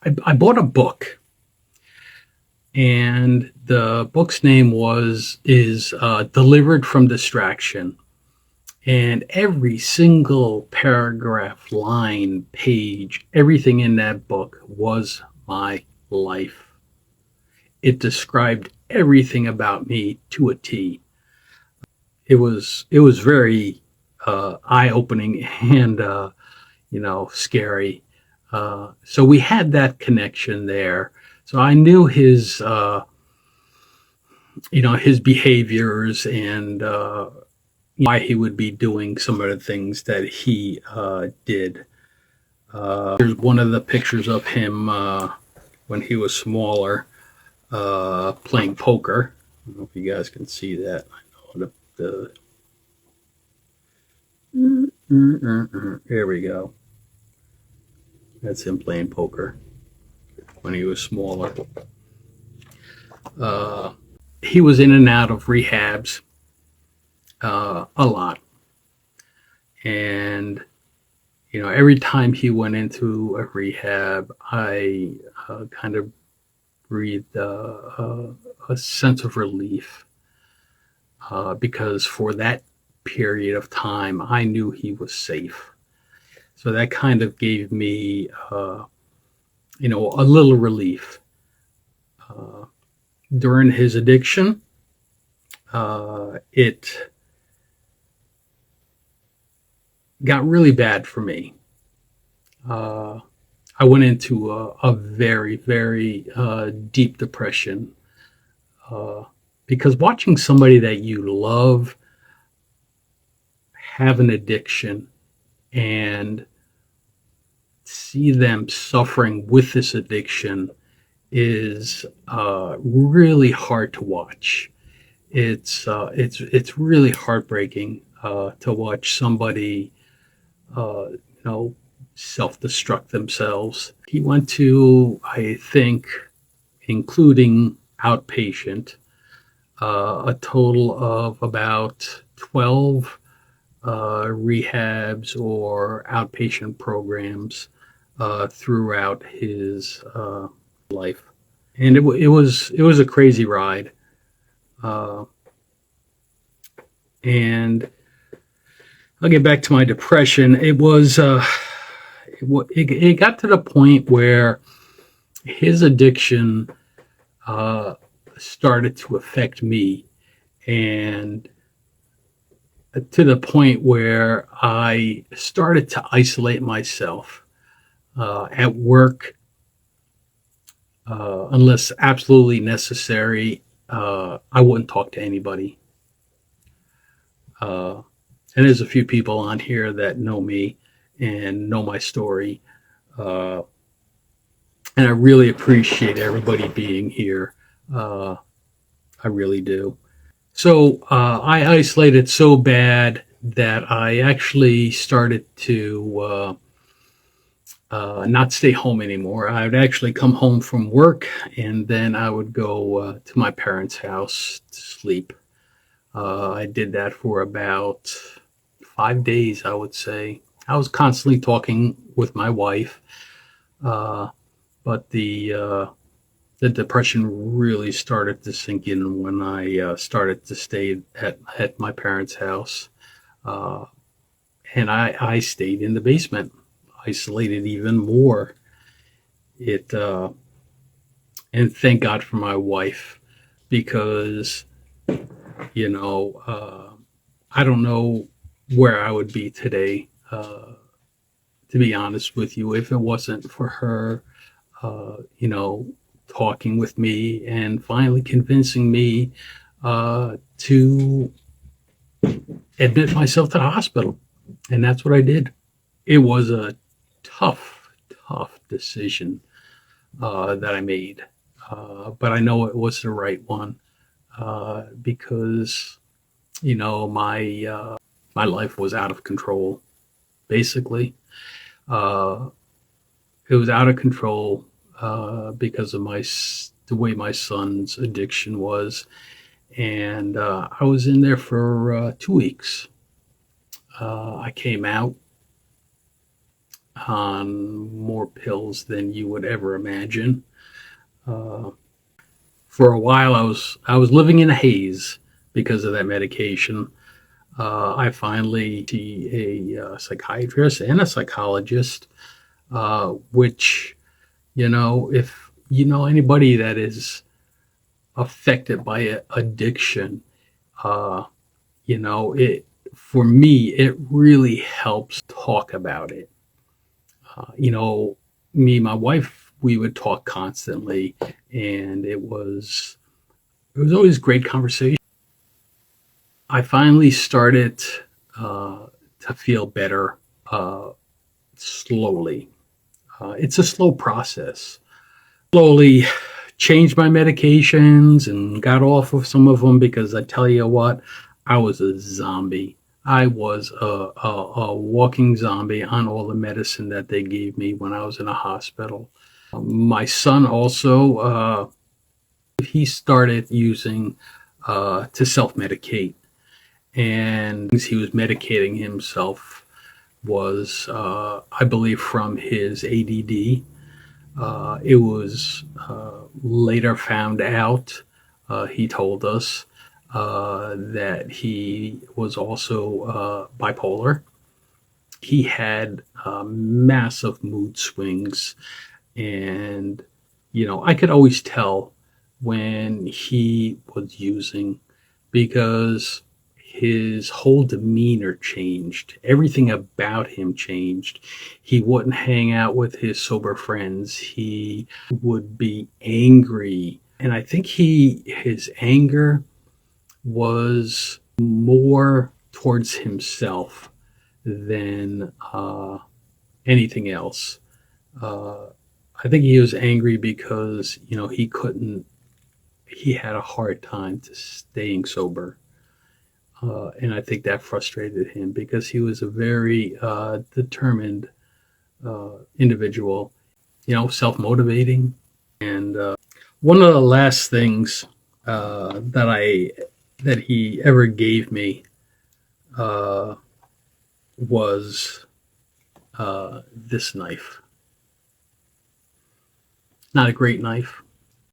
I bought a book, and the book's name is Delivered from Distraction. And every single paragraph, line, page, everything in that book was my life. It described everything about me to a T. It was very eye opening and scary. So we had that connection there. So I knew his behaviors and why he would be doing some of the things that he did. Here's one of the pictures of him when he was smaller, playing poker. I don't know if you guys can see that. I know there we go. That's him playing poker when he was smaller. He was in and out of rehabs a lot. And, every time he went into a rehab, I kind of breathed a sense of relief because for that period of time, I knew he was safe. So that kind of gave me, a little relief. During his addiction, it got really bad for me. I went into a very, very deep depression because watching somebody that you love have an addiction and see them suffering with this addiction is really hard to watch. It's really heartbreaking to watch somebody self-destruct themselves. He went to, I think, including outpatient, a total of about 12 rehabs or outpatient programs throughout his life, and it was a crazy ride. And I'll get back to my depression. It got to the point where his addiction started to affect me, and to the point where I started to isolate myself at work, unless absolutely necessary. I wouldn't talk to anybody. And there's a few people on here that know me and know my story. And I really appreciate everybody being here. I really do. So I isolated so bad that I actually started to not stay home anymore. I would actually come home from work and then I would go to my parents' house to sleep. I did that for about 5 days, I would say. I was constantly talking with my wife, but the depression really started to sink in when I started to stay at my parents' house, and I stayed in the basement, isolated even more. It and thank God for my wife, because I don't know where I would be today, to be honest with you, if it wasn't for her, talking with me and finally convincing me to admit myself to the hospital. And that's what I did. It was a tough, tough decision that I made. But I know it was the right one because, my life was out of control, basically. It was out of control because of the way my son's addiction was. And I was in there for 2 weeks. I came out on more pills than you would ever imagine. Uh, for a while, I was living in a haze because of that medication. I finally see a psychiatrist and a psychologist, which, if you know anybody that is affected by addiction, uh, it for me it really helps talk about it. Me and my wife, we would talk constantly, and it was always great conversation. I finally started uh, to feel better slowly. It's a slow process. Slowly changed my medications and got off of some of them because I tell you what, I was a zombie. I was a walking zombie on all the medicine that they gave me when I was in a hospital. My son also, he started using to self medicate, and he was medicating himself was, I believe, from his ADD. It was later found out, he told us, that he was also bipolar. He had massive mood swings, and, I could always tell when he was using because his whole demeanor changed. Everything about him changed. He wouldn't hang out with his sober friends. He would be angry. And I think his anger was more towards himself than anything else. Uh, I think he was angry because, he had a hard time to staying sober. And I think that frustrated him because he was a very determined individual, self motivating. And one of the last things that he ever gave me uh, was this knife. Not a great knife.